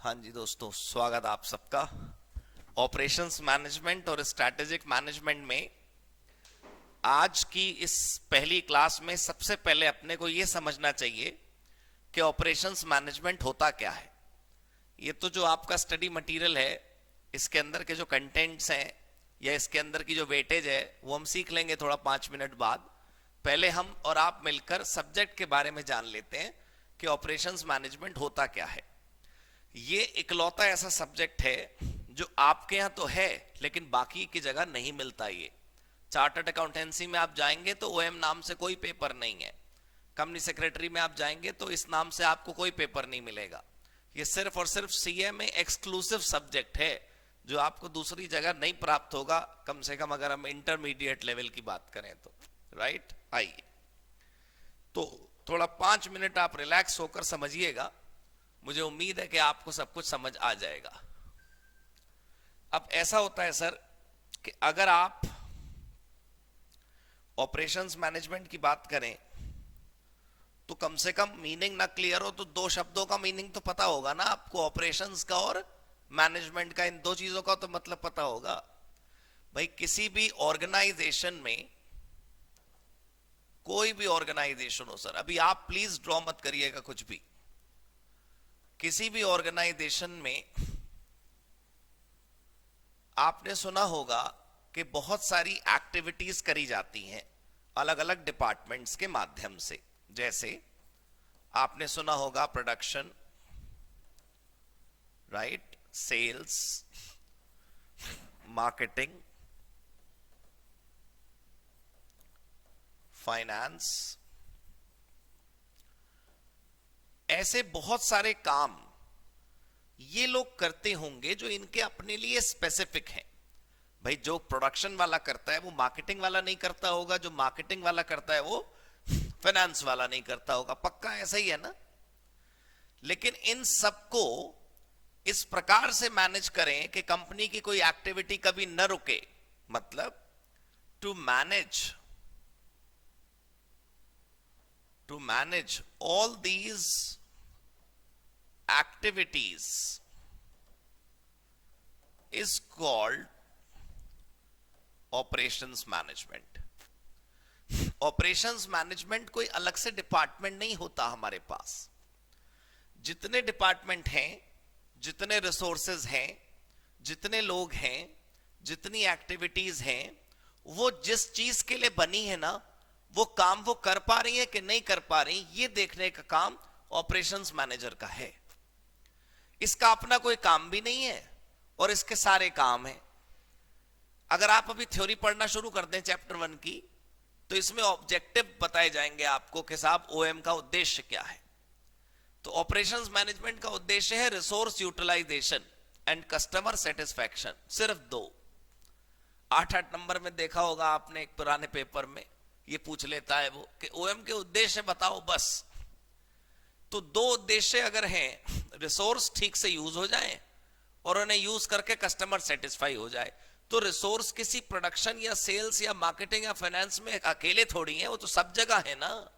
हाँ जी दोस्तों, स्वागत आप सबका। ऑपरेशंस मैनेजमेंट और स्ट्रैटेजिक मैनेजमेंट में आज की इस पहली क्लास में सबसे पहले अपने को यह समझना चाहिए कि ऑपरेशंस मैनेजमेंट होता क्या है। ये तो जो आपका स्टडी मटेरियल है, इसके अंदर के जो कंटेंट्स हैं या इसके अंदर की जो वेटेज है वो हम सीख लेंगे थोड़ा 5 मिनट बाद। पहले हम और आप मिलकर सब्जेक्ट के बारे में जान लेते हैं कि ऑपरेशंस मैनेजमेंट होता क्या है। ये इकलौता ऐसा सब्जेक्ट है जो आपके यहाँ तो है लेकिन बाकी की जगह नहीं मिलता। ये चार्टर्ड अकाउंटेंसी में आप जाएंगे तो ओएम नाम से कोई पेपर नहीं है। कंपनी सेक्रेटरी में आप जाएंगे तो इस नाम से आपको कोई पेपर नहीं मिलेगा। ये सिर्फ और सिर्फ सीए में एक्सक्लूसिव सब्जेक्ट है जो आपको दूसरी जगह नहीं प्राप्त होगा, कम से कम अगर हम इंटरमीडिएट लेवल की बात करें तो। राइट, आइए तो थोड़ा 5 मिनट आप रिलैक्स होकर समझिएगा। मुझे उम्मीद है कि आपको सब कुछ समझ आ जाएगा। अब ऐसा होता है सर कि अगर आप ऑपरेशंस मैनेजमेंट की बात करें तो कम से कम मीनिंग ना क्लियर हो तो दो शब्दों का मीनिंग तो पता होगा ना आपको, ऑपरेशंस का और मैनेजमेंट का। इन दो चीजों का तो मतलब पता होगा। भाई किसी भी ऑर्गेनाइजेशन में, कोई भी ऑर्गेनाइजेशन हो सर, अभी आप प्लीज ड्रॉ मत करिएगा कुछ भी। किसी भी ऑर्गेनाइजेशन में आपने सुना होगा कि बहुत सारी एक्टिविटीज करी जाती हैं अलग अलग डिपार्टमेंट्स के माध्यम से। जैसे आपने सुना होगा production, right, sales, marketing, finance. ऐसे बहुत सारे काम ये लोग करते होंगे जो इनके अपने लिए स्पेसिफिक हैं। भाई जो प्रोडक्शन वाला करता है वो मार्केटिंग वाला नहीं करता होगा, जो मार्केटिंग वाला करता है वो फाइनेंस वाला नहीं करता होगा। पक्का ऐसा ही है ना। लेकिन इन सबको इस प्रकार से मैनेज करें कि कंपनी की कोई एक्टिविटी कभी न रुके। मतलब to manage all these activities is called operations management. operations management कोई अलग से डिपार्टमेंट नहीं होता हमारे पास। जितने डिपार्टमेंट हैं, जितने रिसोर्सेज हैं, जितने लोग हैं, जितनी एक्टिविटीज हैं, वो जिस चीज के लिए बनी है ना, वो काम वो कर पा रही है कि नहीं कर पा रही, ये देखने का काम ऑपरेशंस मैनेजर का है। इसका अपना कोई काम भी नहीं है और इसके सारे काम हैं। अगर आप अभी थ्योरी पढ़ना शुरू कर दें चैप्टर 1 की, तो इसमें ऑब्जेक्टिव बताए जाएंगे आपको कि साहब ओएम का उद्देश्य क्या है। तो ऑपरेशंस मैनेजमेंट का उद्देश्य है resource utilisation and customer satisfaction. सिर्फ दो। 8-8 नंबर में देखा होगा आपने, एक पुराने पेपर में ये पूछ लेता है वो कि ओएम के उद्देश्य बताओ बस। तो दो उद्देश्य अगर हैं, रिसोर्स ठीक से यूज हो जाए और उन्हें यूज करके कस्टमर सेटिस्फाई हो जाए। तो रिसोर्स किसी प्रोडक्शन या सेल्स या मार्केटिंग या फाइनेंस में अकेले थोड़ी है, वो तो सब जगह है ना।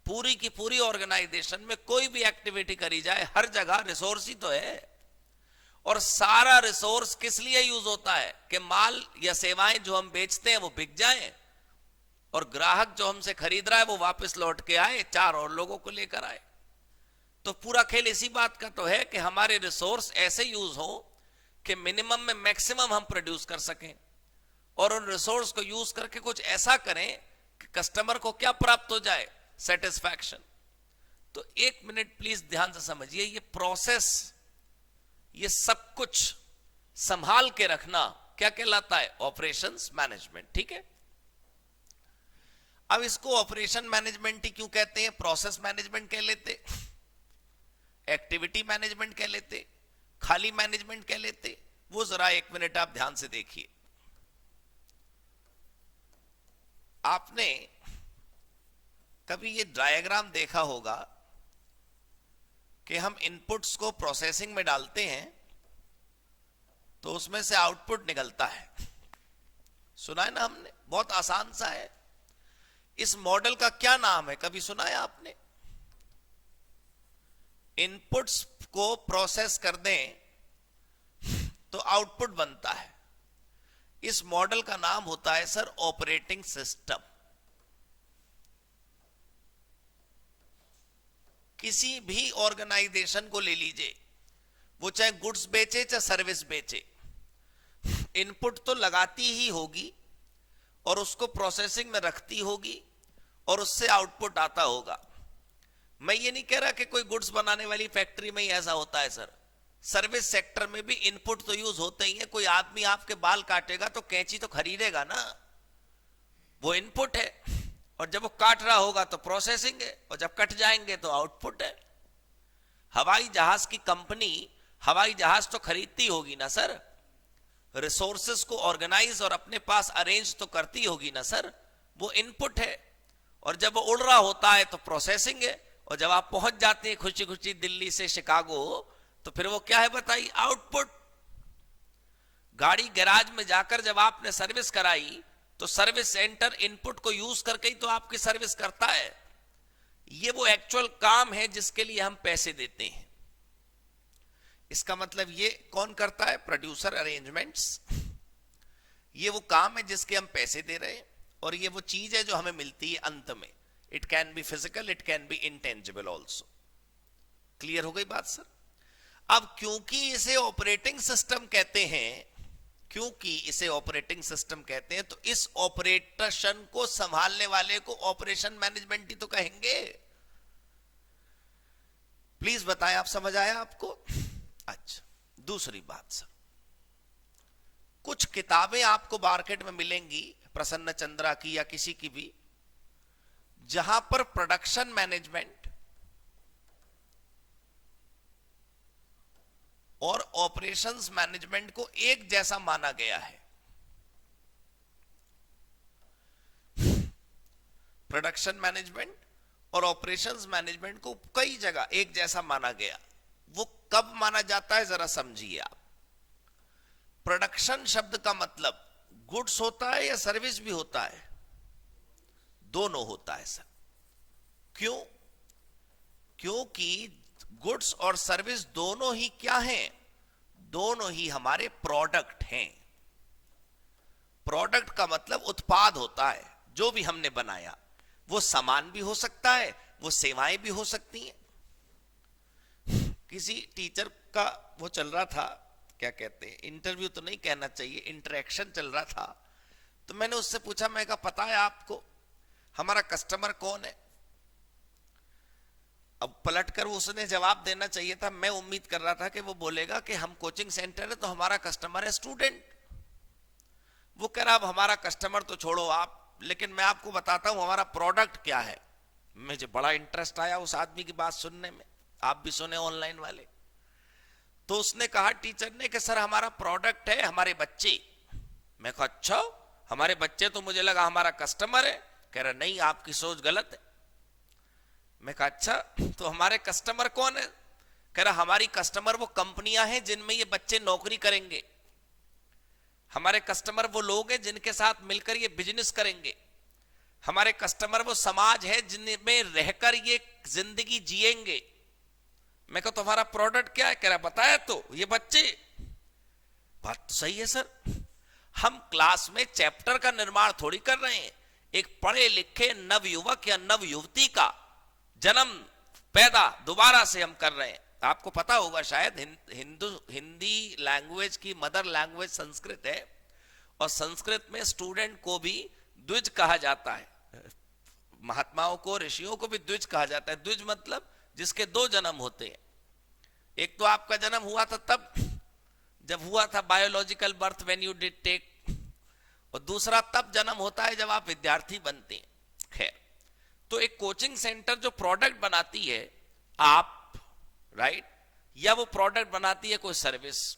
पूरी की पूरी ऑर्गेनाइजेशन में कोई भी एक्टिविटी करी जाए, हर जगह रिसोर्स ही तो है। और सारा रिसोर्स किस लिए यूज होता है कि माल या सेवाएं जो हम बेचते हैं वो बिक जाएं और ग्राहक जो हमसे खरीद रहा है वो वापस लौट के आए, 4 और लोगों को लेकर आए। तो पूरा खेल इसी बात का तो है कि हमारे रिसोर्स ऐसे यूज हो कि मिनिमम में मैक्सिमम हम प्रोड्यूस कर सकें और उन रिसोर्स को यूज करके कुछ ऐसा करें कि कस्टमर को क्या प्राप्त हो जाए, सेटिस्फैक्शन। तो 1 मिनट प्लीज ध्यान से समझिए, ये प्रोसेस, ये सब कुछ संभाल के रखना क्या कहलाता है, ऑपरेशंस मैनेजमेंट। ठीक है। अब इसको ऑपरेशन मैनेजमेंट ही क्यों कहते हैं, प्रोसेस मैनेजमेंट कह लेते, एक्टिविटी मैनेजमेंट कह लेते, खाली मैनेजमेंट कह लेते, वो जरा 1 मिनट आप ध्यान से देखिए। आपने कभी ये डायग्राम देखा होगा कि हम इनपुट्स को प्रोसेसिंग में डालते हैं तो उसमें से आउटपुट निकलता है। सुना है ना हमने, बहुत आसान सा है। इस मॉडल का क्या नाम है, कभी सुना है आपने? इनपुट्स को प्रोसेस कर दें तो आउटपुट बनता है। इस मॉडल का नाम होता है सर ऑपरेटिंग सिस्टम। किसी भी ऑर्गेनाइजेशन को ले लीजिए, वो चाहे गुड्स बेचे चाहे सर्विस बेचे, इनपुट तो लगाती ही होगी और उसको प्रोसेसिंग में रखती होगी और उससे आउटपुट आता होगा। मैं ये नहीं कह रहा कि कोई गुड्स बनाने वाली फैक्ट्री में ही ऐसा होता है सर, सर्विस सेक्टर में भी इनपुट तो यूज होते ही है। कोई आदमी आपके बाल काटेगा तो कैंची तो खरीदेगा ना, वो इनपुट है, और जब वो काट रहा होगा तो प्रोसेसिंग है, और जब कट जाएंगे तो आउटपुट है। हवाई जहाज की कंपनी हवाई जहाज तो खरीदती होगी ना सर, रिसोर्सेस को ऑर्गेनाइज और अपने पास अरेंज तो करती होगी ना सर, वो इनपुट है। और जब वो उड़ रहा होता है तो प्रोसेसिंग है, और जब आप पहुंच जाते हैं खुशी खुशी दिल्ली से शिकागो तो फिर वो क्या है बताइए, आउटपुट। गाड़ी गैराज में जाकर जब आपने सर्विस कराई तो सर्विस सेंटर इनपुट को यूज करके ही तो आपकी सर्विस करता है। ये वो एक्चुअल काम है जिसके लिए हम पैसे देते हैं। इसका मतलब ये कौन करता है, प्रोड्यूसर अरेंजमेंट्स। ये वो काम है जिसके हम पैसे दे रहे हैं, और ये वो चीज है जो हमें मिलती है अंत में। It can be physical, it can be intangible also. Clear हो गई बात सर? अब क्योंकि इसे ऑपरेटिंग सिस्टम कहते हैं, तो इस ऑपरेशन को संभालने वाले को ऑपरेशन मैनेजमेंट ही तो कहेंगे। प्लीज बताएं, आप समझ आया आपको? अच्छा, दूसरी बात सर, कुछ किताबें आपको मार्केट में मिलेंगी प्रसन्न चंद्रा की या किसी की भी, जहां पर प्रोडक्शन मैनेजमेंट और ऑपरेशंस मैनेजमेंट को एक जैसा माना गया है। प्रोडक्शन मैनेजमेंट और ऑपरेशंस मैनेजमेंट को कई जगह एक जैसा माना गया। वो कब माना जाता है जरा समझिए आप। प्रोडक्शन शब्द का मतलब गुड्स होता है या सर्विस भी होता है? दोनों होता है सर। क्यों? क्योंकि गुड्स और सर्विस दोनों ही क्या हैं? दोनों ही हमारे प्रोडक्ट हैं। प्रोडक्ट का मतलब उत्पाद होता है जो भी हमने बनाया। वो सामान भी हो सकता है, वो सेवाएं भी हो सकती हैं। किसी टीचर का वो चल रहा था, क्या कहते हैं, इंटरव्यू तो नहीं कहना चाहिए, इंटरेक्शन चल रहा था। तो मैंने उससे पूछा, मैं कहा पता है आपको हमारा कस्टमर कौन है? अब पलटकर उसने जवाब देना चाहिए था। मैं उम्मीद कर रहा था कि वो बोलेगा कि हम कोचिंग सेंटर है तो हमारा कस्टमर है स्टूडेंट। वो कह रहा अब हमारा कस्टमर तो छोड़ो आप, लेकिन मैं आपको बताता हूं हमारा प्रोडक्ट क्या है। मुझे बड़ा इंटरेस्ट आया उस आदमी की बात सुनने में, आप भी सुने ऑनलाइन वाले। तो उसने कहा टीचर ने कि सर हमारा प्रोडक्ट है हमारे बच्चे। मैं कहा अच्छा, हमारे बच्चे? तो मुझे लगा हमारा कस्टमर है। कह रहा नहीं, आपकी सोच गलत है। मैं कहा अच्छा, तो हमारे कस्टमर कौन है? कह रहा हमारी कस्टमर वो कंपनियां हैं जिनमें ये बच्चे नौकरी करेंगे। हमारे कस्टमर वो लोग हैं जिनके साथ मिलकर ये बिजनेस करेंगे। हमारे कस्टमर वो समाज है जिनमें रहकर ये जिंदगी जिएंगे। मैं कहा तुम्हारा प्रोडक्ट क्या है? कह रहा बताया तो, ये बच्चे। बात तो सही है सर। हम क्लास में चैप्टर का निर्माण थोड़ी कर रहे हैं। एक पढ़े लिखे नवयुवक या नव युवती का जन्म पैदा दोबारा से हम कर रहे हैं। आपको पता होगा शायद हिंदी लैंग्वेज की मदर लैंग्वेज संस्कृत है, और संस्कृत में स्टूडेंट को भी द्विज कहा जाता है। महात्माओं को, ऋषियों को भी द्विज कहा जाता है। द्विज मतलब जिसके दो जन्म होते हैं। एक तो आपका जन्म हुआ था तब जब हुआ था biological birth when you did take, और दूसरा तब जन्म होता है जब आप विद्यार्थी बनते हैं। खैर, तो एक कोचिंग सेंटर जो प्रोडक्ट बनाती है आप, राइट, या वो प्रोडक्ट बनाती है कोई सर्विस,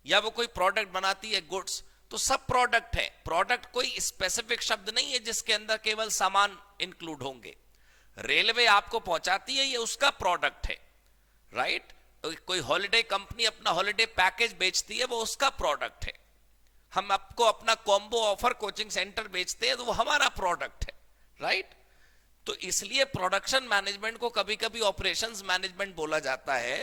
या वो कोई प्रोडक्ट बनाती है गुड्स, तो सब प्रोडक्ट है। प्रोडक्ट कोई स्पेसिफिक शब्द नहीं है जिसके अंदर केवल सामान इंक्लूड होंगे। रेलवे आपको पहुंचाती है, ये उसका प्रोडक्ट है, राइट। कोई हॉलिडे कंपनी अपना हॉलिडे पैकेज बेचती है, वो उसका प्रोडक्ट है। हम आपको अपना कॉम्बो ऑफर कोचिंग सेंटर बेचते हैं तो वो हमारा प्रोडक्ट है, राइट। तो इसलिए प्रोडक्शन मैनेजमेंट को कभी कभी ऑपरेशंस मैनेजमेंट बोला जाता है,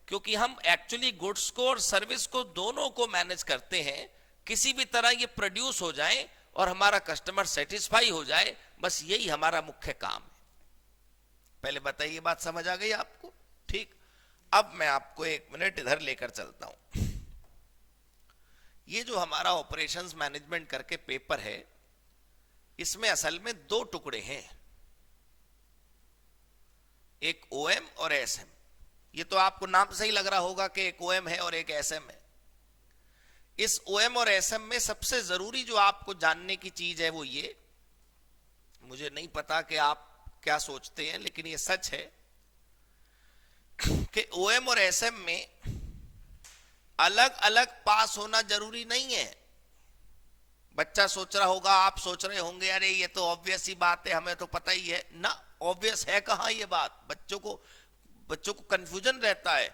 क्योंकि हम एक्चुअली गुड्स को और सर्विस को दोनों को मैनेज करते हैं। किसी भी तरह ये प्रोड्यूस हो जाए और हमारा कस्टमर सेटिस्फाई हो जाए, बस यही हमारा मुख्य काम है। पहले बताइए, बात समझ आ गई आपको? ठीक। अब मैं आपको 1 मिनट इधर लेकर चलता हूं। ये जो हमारा ऑपरेशंस मैनेजमेंट करके पेपर है, इसमें असल में 2 टुकड़े हैं, एक ओएम और एसएम। ये तो आपको नाम से ही लग रहा होगा कि एक ओएम है और एक एसएम है। इस ओएम और एसएम में सबसे जरूरी जो आपको जानने की चीज है वो ये, मुझे नहीं पता कि आप क्या सोचते हैं, लेकिन ये सच है कि ओएम और एसएम में अलग अलग पास होना जरूरी नहीं है। बच्चा सोच रहा होगा, आप सोच रहे होंगे, अरे ये तो ऑब्वियस ही बात है, हमें तो पता ही है ना। ऑब्वियस है कहां ये बात? बच्चों को कंफ्यूजन रहता है।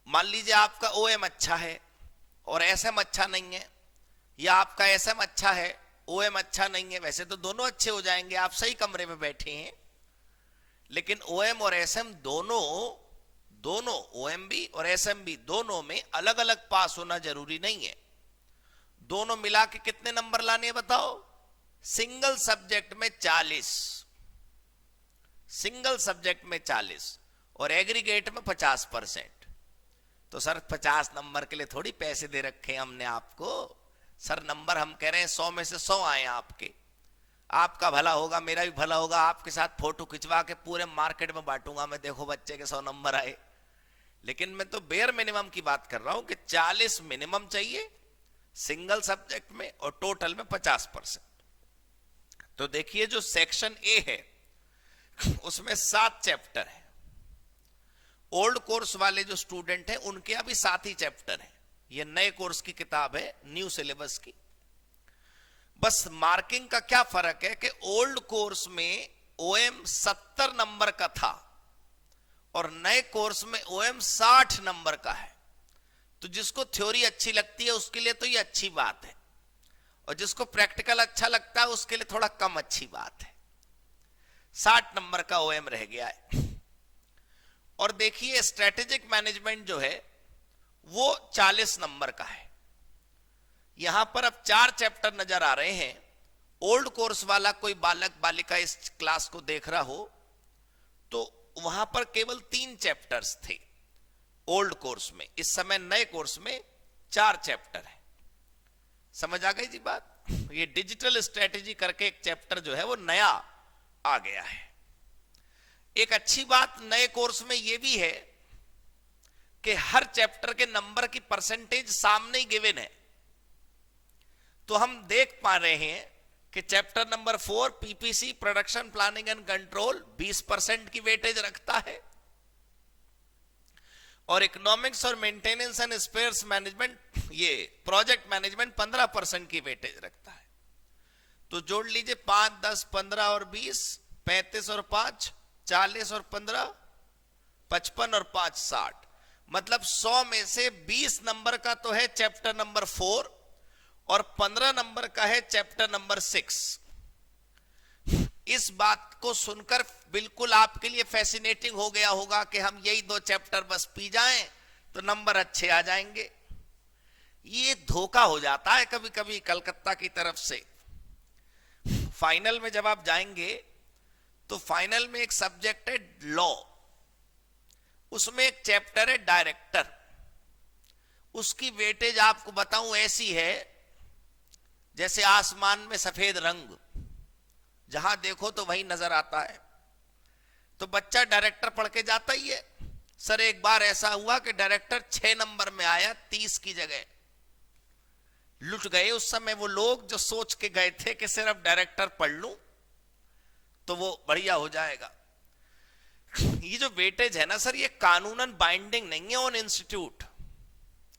मान लीजिए आपका ओएम अच्छा है और एसएम अच्छा नहीं है, या आपका एसएम अच्छा है ओएम अच्छा नहीं है। वैसे तो दोनों अच्छे हो जाएंगे, आप सही कमरे में बैठे हैं, लेकिन ओएम और एसएम दोनों ओएम भी और एसएम भी दोनों में अलग अलग पास होना जरूरी नहीं है। दोनों मिला के कितने नंबर लाने हैं बताओ? सिंगल सब्जेक्ट में 40, सिंगल सब्जेक्ट में 40 और एग्रीगेट में 50%। तो सर 50 नंबर के लिए थोड़ी पैसे दे रखे हैं हमने आपको। सर नंबर हम कह रहे हैं 100 में से 100 आए आपके, आपका भला होगा, मेरा भी भला होगा। आपके साथ फोटो खिंचवा के पूरे मार्केट में बांटूंगा मैं, देखो बच्चे के 100 नंबर आए। लेकिन मैं तो बेयर मिनिमम की बात कर रहा हूं कि 40 मिनिमम चाहिए सिंगल सब्जेक्ट में और टोटल में 50%। तो देखिए जो सेक्शन ए है उसमें 7 चैप्टर है। ओल्ड कोर्स वाले जो स्टूडेंट हैं उनके अभी 7 ही चैप्टर है। ये नए कोर्स की किताब है, न्यू सिलेबस की। बस मार्किंग का क्या फर्क है कि ओल्ड कोर्स में ओएम 70 नंबर का था और नए कोर्स में ओएम 60 नंबर का है। तो जिसको थ्योरी अच्छी लगती है उसके लिए तो ये अच्छी बात है, और जिसको प्रैक्टिकल अच्छा लगता है उसके लिए थोड़ा कम अच्छी बात है। 60 नंबर का ओएम रह गया है। और देखिए स्ट्रेटेजिक मैनेजमेंट जो है वो 40 नंबर का है। यहां पर अब 4 चैप्टर नजर आ रहे हैं। ओल्ड कोर्स वाला कोई बालक बालिका इस क्लास को देख रहा हो तो वहां पर केवल 3 चैप्टर्स थे ओल्ड कोर्स में। इस समय नए कोर्स में 4 चैप्टर है। समझ आ गई जी बात? ये डिजिटल स्ट्रेटेजी करके एक चैप्टर जो है वो नया आ गया है। एक अच्छी बात नए कोर्स में यह भी है कि हर चैप्टर के नंबर की परसेंटेज सामने ही गिवन है। तो हम देख पा रहे हैं कि chapter number 4 PPC production planning and control 20% की वेटेज रखता है, और इकोनॉमिक्स और मेंटेनेंस एंड स्पेयर्स मैनेजमेंट ये प्रोजेक्ट मैनेजमेंट 15% की वेटेज रखता है। तो जोड़ लीजिए 5, 10, 15 और 20, 35 और 5, 40 और 15, 55 और 5, 60। मतलब 100 में से 20 नंबर का तो है चैप्टर नंबर 4 और 15 नंबर का है चैप्टर नंबर 6। इस बात को सुनकर बिल्कुल आपके लिए फैसिनेटिंग हो गया होगा कि हम यही 2 चैप्टर बस पी जाएं तो नंबर अच्छे आ जाएंगे। ये धोखा हो जाता है कभी कभी कलकत्ता की तरफ से। फाइनल में जब आप जाएंगे तो फाइनल में एक सब्जेक्ट है लॉ, उसमें एक चैप्टर है डायरेक्टर। उसकी वेटेज आपको बताऊं ऐसी है जैसे आसमान में सफेद रंग, जहां देखो तो वही नजर आता है। तो बच्चा डायरेक्टर पढ़ के जाता ही है। सर एक बार ऐसा हुआ कि डायरेक्टर 6 नंबर में आया 30 की जगह। लुट गए उस समय वो लोग जो सोच के गए थे कि सिर्फ डायरेक्टर पढ़ लूं तो वो बढ़िया हो जाएगा। ये जो वेटेज है ना सर, ये कानूनन बाइंडिंग नहीं है ऑन इंस्टीट्यूट।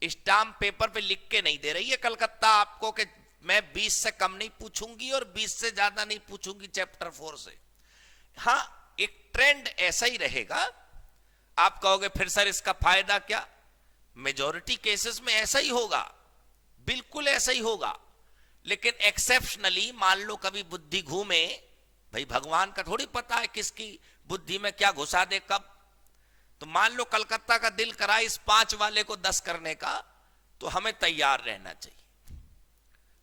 स्टाम्प पेपर पे लिख के नहीं दे रही है कलकत्ता आपको कि मैं 20 से कम नहीं पूछूंगी और 20 से ज्यादा नहीं पूछूंगी चैप्टर 4 से। हाँ, एक ट्रेंड ऐसा ही रहेगा। आप कहोगे फिर सर इसका फायदा क्या? मेजॉरिटी केसेस में ऐसा ही होगा, बिल्कुल ऐसा ही होगा। लेकिन एक्सेप्शनली मान लो कभी बुद्धि घूमे, भाई भगवान का थोड़ी पता है किसकी बुद्धि में क्या घुसा दे कब। तो मान लो कलकत्ता का दिल करा इस 5 वाले को 10 करने का, तो हमें तैयार रहना चाहिए।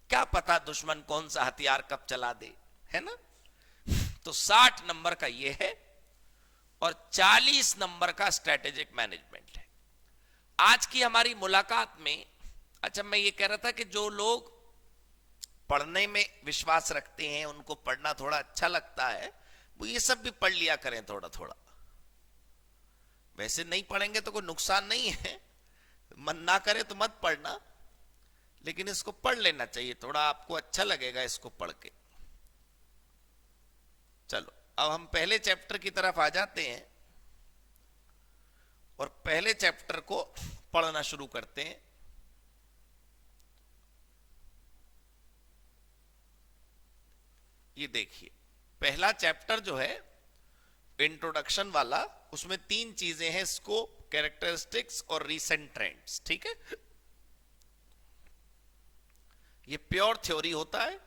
क्या पता दुश्मन कौन सा हथियार कब चला दे, है ना। तो 60 नंबर का ये है और 40 नंबर का स्ट्रेटेजिक मैनेजमेंट है। आज की हमारी मुलाकात में, अच्छा मैं ये कह रहा था कि जो लोग पढ़ने में विश्वास रखते हैं, उनको पढ़ना थोड़ा अच्छा लगता है, वो ये सब भी पढ़ लिया करें थोड़ा थोड़ा। वैसे नहीं पढ़ेंगे तो कोई नुकसान नहीं है, मन ना करे तो मत पढ़ना, लेकिन इसको पढ़ लेना चाहिए, थोड़ा आपको अच्छा लगेगा इसको पढ़ के। चलो अब हम पहले चैप्टर की तरफ आ जाते हैं और पहले चैप्टर को पढ़ना शुरू करते हैं। ये देखिए पहला चैप्टर जो है इंट्रोडक्शन वाला, उसमें 3 चीजें हैं, स्कोप, कैरेक्टरिस्टिक्स और रीसेंट ट्रेंड्स। ठीक है, ये प्योर थ्योरी होता है,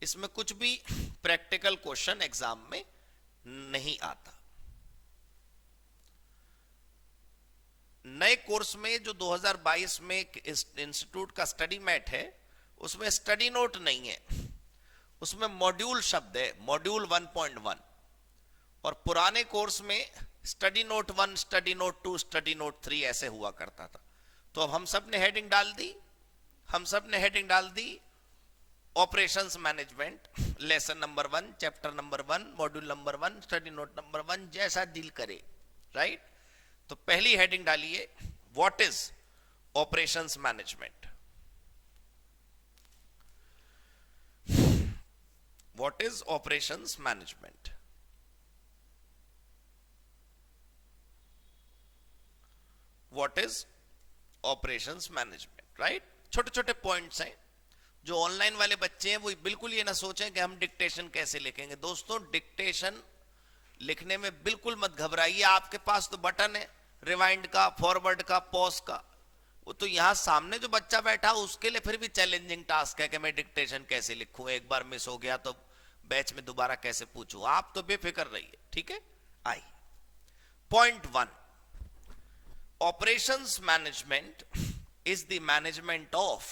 इसमें कुछ भी प्रैक्टिकल क्वेश्चन एग्जाम में नहीं आता। नए कोर्स में जो 2022 में इंस्टीट्यूट का स्टडी मैट है, उसमें स्टडी नोट नहीं है, उसमें मॉड्यूल शब्द है, मॉड्यूल 1.1। और पुराने कोर्स में study note 1, study note 2, study note 3 ऐसे हुआ करता था। तो अब हम सब ने हेडिंग डाल दी, operations management, lesson number 1, chapter number 1, module number 1, study note number 1, जैसा डील करे, राइट। तो पहली हेडिंग डालिए, what is operations management. What is operations management. What is operations management, right. छोटे छोटे पॉइंट्स हैं। जो ऑनलाइन वाले बच्चे हैं वो बिल्कुल ये ना सोचें कि हम डिक्टेशन कैसे लिखेंगे। दोस्तों डिक्टेशन लिखने में बिल्कुल मत घबराइए, आपके पास तो बटन है रिवाइंड का, फॉरवर्ड का, पॉज का। वो तो यहां सामने जो बच्चा बैठा उसके लिए फिर भी चैलेंजिंग टास्क है कि मैं डिक्टेशन कैसे लिखूं, एक बार मिस हो गया तो बैच में दोबारा कैसे पूछूं। आप तो बेफिक्र रहिए, ठीक है। I point 1, operations management is the management of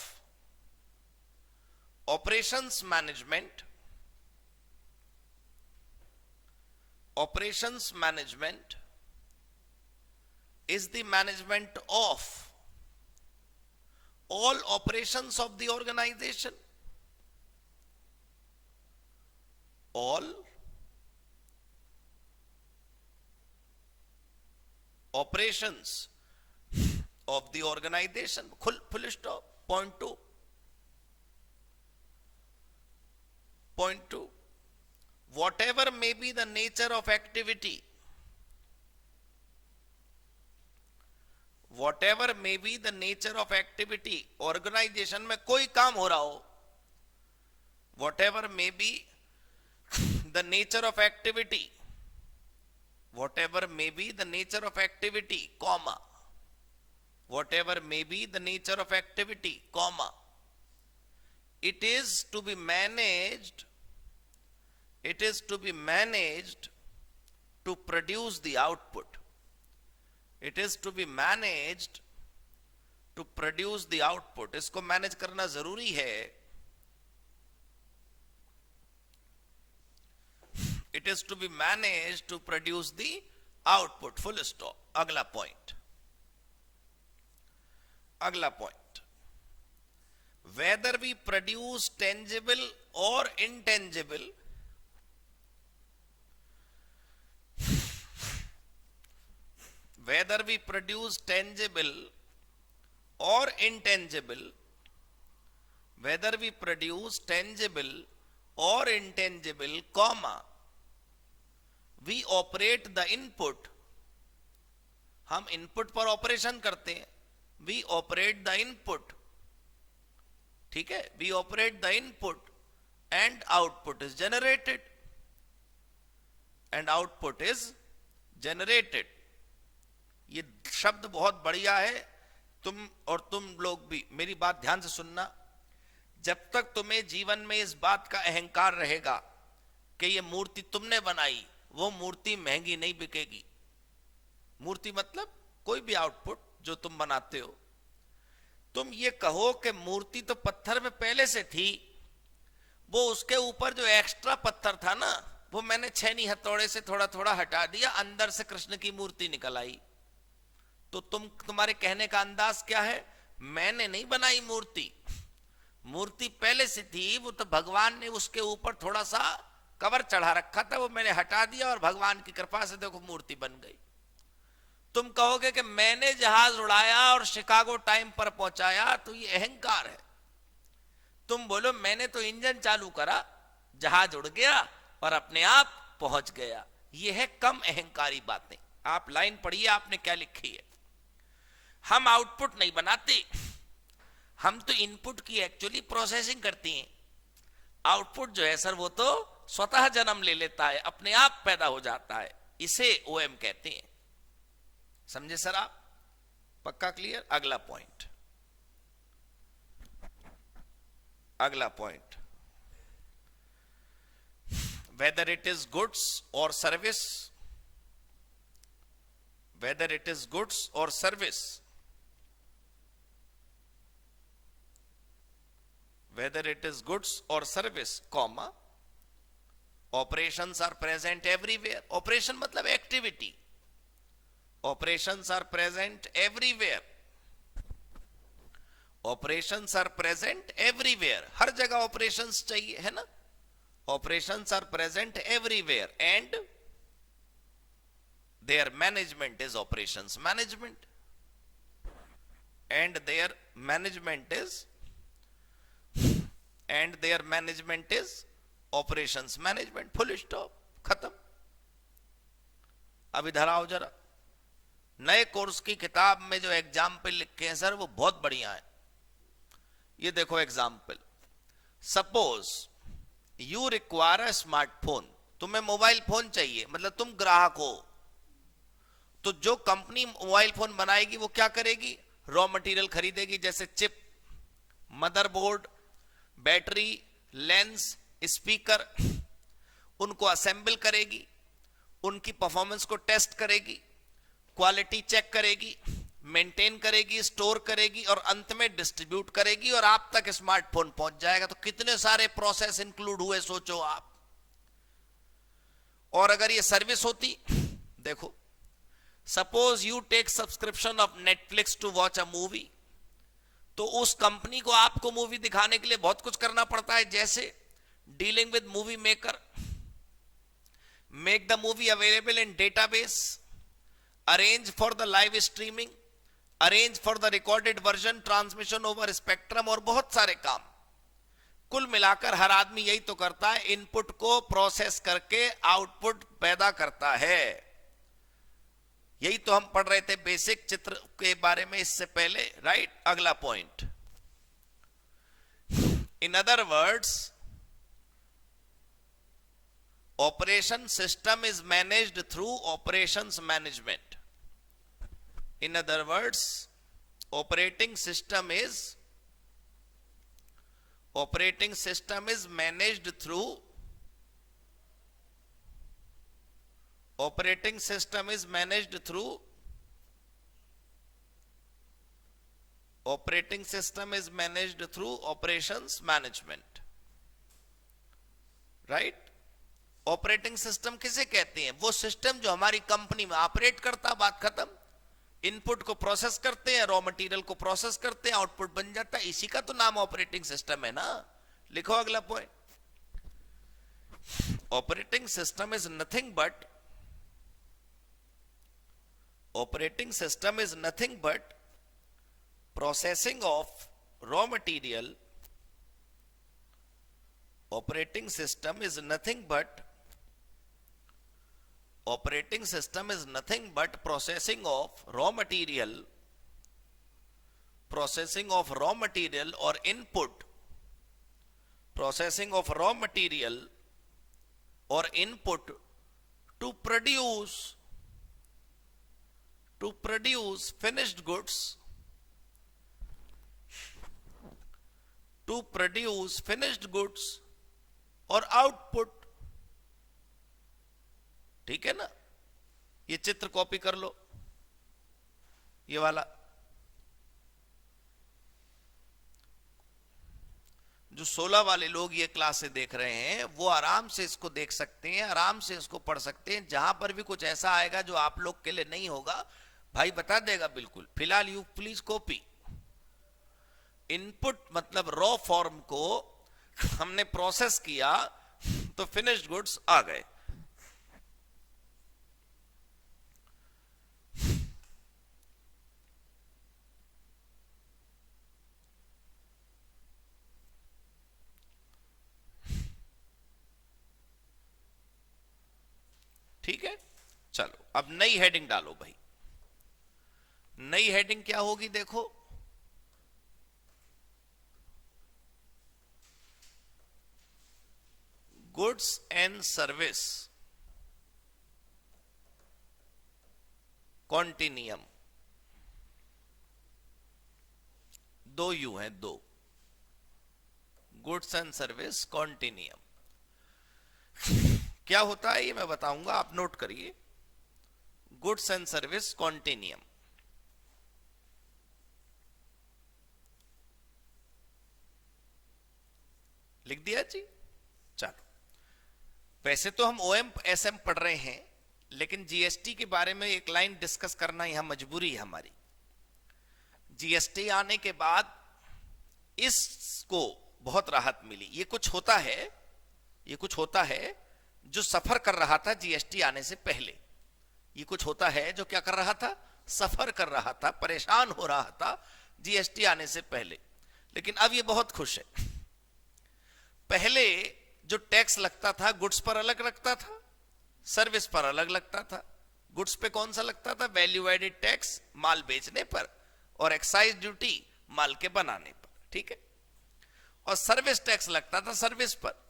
operations management is the management of all operations of the organization, all operations of the organization, full stop. Point 2, whatever may be the nature of activity, whatever may be the nature of activity, organization में कोई काम हो रहा हो, whatever may be the nature of activity, whatever may be the nature of activity, comma, whatever may be the nature of activity, comma, it is to be managed to produce the output. It is to be managed to produce the output. इसको manage करना जरूरी है। It is to be managed to produce the output, full stop. अगला point, whether we produce tangible or intangible, whether we produce tangible or intangible, whether we produce tangible or intangible, comma, we operate the input, हम input पर operation करते हैं, we operate the input, ठीक है, we operate the input and output is generated, and output is generated. ये शब्द बहुत बढ़िया है, तुम लोग भी मेरी बात ध्यान से सुनना। जब तक तुम्हें जीवन में इस बात का अहंकार रहेगा कि ये मूर्ति तुमने बनाई, वो मूर्ति महंगी नहीं बिकेगी। मूर्ति मतलब कोई भी आउटपुट जो तुम बनाते हो। तुम ये कहो कि मूर्ति तो पत्थर में पहले से थी, वो उसके ऊपर जो एक्स्ट्रा पत्थर था ना, वो मैंने छेनी हथौड़े से थोड़ा थोड़ा हटा दिया, अंदर से कृष्ण की मूर्ति निकल आई। तो तुम्हारे कहने का अंदाज क्या है? मैंने नहीं बनाई मूर्ति, मूर्ति पहले से थी, वो तो भगवान ने उसके ऊपर थोड़ा सा कवर चढ़ा रखा था, वो मैंने हटा दिया और भगवान की कृपा से देखो मूर्ति बन गई। तुम कहोगे कि मैंने जहाज उड़ाया और शिकागो टाइम पर पहुंचाया, तो ये अहंकार है। तुम बोलो मैंने तो इंजन चालू करा, जहाज उड़ गया और अपने आप पहुंच गया। ये है कम अहंकारी बातें। आप लाइन पढ़िए, आपने क्या लिखी है। हम आउटपुट नहीं बनाते, हम तो इनपुट की एक्चुअली प्रोसेसिंग करती हैं। आउटपुट जो है सर, वो तो स्वतः जन्म ले लेता है, अपने आप पैदा हो जाता है। इसे ओएम कहते हैं। समझे सर आप? पक्का क्लियर? अगला पॉइंट, अगला point, whether it is goods और service, whether it is goods और service, whether it is goods or service, comma, operations are present everywhere. Operation मतलब activity. Operations are present everywhere. Operations are present everywhere. हर जगह operations चाहिए, है ना? Operations are present everywhere and their management is operations management. And their management is operations management. Full stop, खत्म। अब इधर आओ जरा। नए कोर्स की किताब में जो एग्जाम्पल लिखे हैं सर, वो बहुत बढ़िया है। ये देखो example. Suppose you require a smartphone, तुम्हें मोबाइल फोन चाहिए, मतलब तुम ग्राहक हो। तो जो कंपनी मोबाइल फोन बनाएगी वो क्या करेगी? रॉ मटेरियल खरीदेगी, जैसे chip, motherboard, battery, lens, speaker. उनको असेंबल करेगी, उनकी परफॉर्मेंस को टेस्ट करेगी, क्वालिटी चेक करेगी, मेंटेन करेगी, स्टोर करेगी और अंत में डिस्ट्रीब्यूट करेगी और आप तक स्मार्टफोन पहुंच जाएगा। तो कितने सारे प्रोसेस इंक्लूड हुए सोचो आप। और अगर ये सर्विस होती, देखो suppose you take subscription of Netflix to watch a movie, तो उस कंपनी को आपको मूवी दिखाने के लिए बहुत कुछ करना पड़ता है, जैसे dealing with movie maker, make the movie available in database, arrange for the live streaming, arrange for the recorded version, transmission over spectrum और बहुत सारे काम। कुल मिलाकर हर आदमी यही तो करता है, इनपुट को प्रोसेस करके आउटपुट पैदा करता है। यही तो हम पढ़ रहे थे बेसिक चित्र के बारे में इससे पहले, राइट? अगला point, in other words operation system is managed through operations management. In other words operating system is managed through operating system is managed through operations management, right? Operating system किसे कहते हैं? वो सिस्टम जो हमारी company में operate करता, बात खत्म। इनपुट को प्रोसेस करते हैं, रॉ मटेरियल को प्रोसेस करते हैं, आउटपुट बन जाता है, इसी का तो नाम ऑपरेटिंग सिस्टम है ना। लिखो अगला point, operating system is nothing but operating system is nothing but processing of raw material. Operating system is nothing but processing of raw material or input, processing of raw material or input to produce finished goods, or output ठीक है ना? ये चित्र copy कर लो, ये वाला जो 16 वाले लोग ये क्लासें देख रहे हैं वो आराम से इसको देख सकते हैं, आराम से इसको पढ़ सकते हैं। जहां पर भी कुछ ऐसा आएगा जो आप लोग के लिए नहीं होगा, भाई बता देगा बिल्कुल। फिलहाल यू प्लीज कॉपी। इनपुट मतलब रॉ फॉर्म को हमने प्रोसेस किया तो फिनिश्ड गुड्स आ गए। ठीक है, चलो अब नई हेडिंग डालो भाई। नई हेडिंग क्या होगी देखो, गुड्स एंड सर्विस कॉन्टिनियम। दो यू हैं, दो। गुड्स एंड सर्विस कॉन्टिनियम क्या होता है ये मैं बताऊंगा, आप नोट करिए। गुड्स एंड सर्विस कॉन्टिनियम, लिख दिया जी। चलो, वैसे तो हम ओएम एसएम पढ़ रहे हैं, लेकिन जीएसटी के बारे में एक लाइन डिस्कस करना यहां मजबूरी है हमारी। जीएसटी आने के बाद इसको बहुत राहत मिली। ये कुछ होता है जो सफर कर रहा था जीएसटी आने से पहले। ये कुछ होता है जो क्या कर रहा था, सफर कर रहा था, परेशान हो रहा था जीएसटी आने से पहले। लेकिन अब ये बहुत खुश है। पहले जो टैक्स लगता था गुड्स पर अलग लगता था, सर्विस पर अलग लगता था। गुड्स पे कौन सा लगता था, वैल्यू एडेड टैक्स माल बेचने पर, और एक्साइज ड्यूटी माल के बनाने पर, ठीक है। और सर्विस टैक्स लगता था सर्विस पर।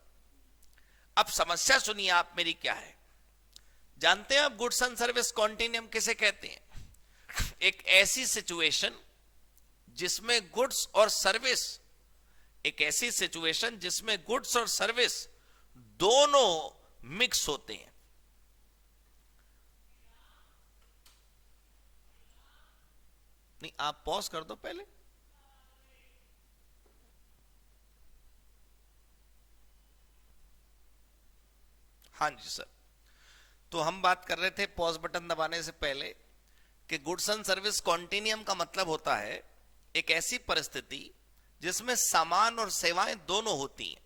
अब समस्या सुनिए आप मेरी क्या है। जानते हैं आप गुड्स एंड सर्विस कॉन्टिनियम किसे कहते हैं? एक ऐसी सिचुएशन जिसमें गुड्स और सर्विस, एक ऐसी सिचुएशन जिसमें गुड्स और सर्विस दोनों मिक्स होते हैं। नहीं, आप पॉज कर दो पहले। हाँ जी सर, तो हम बात कर रहे थे पॉज बटन दबाने से पहले कि गुड्स एंड सर्विस कॉन्टिनियम का मतलब होता है एक ऐसी परिस्थिति जिसमें सामान और सेवाएं दोनों होती हैं।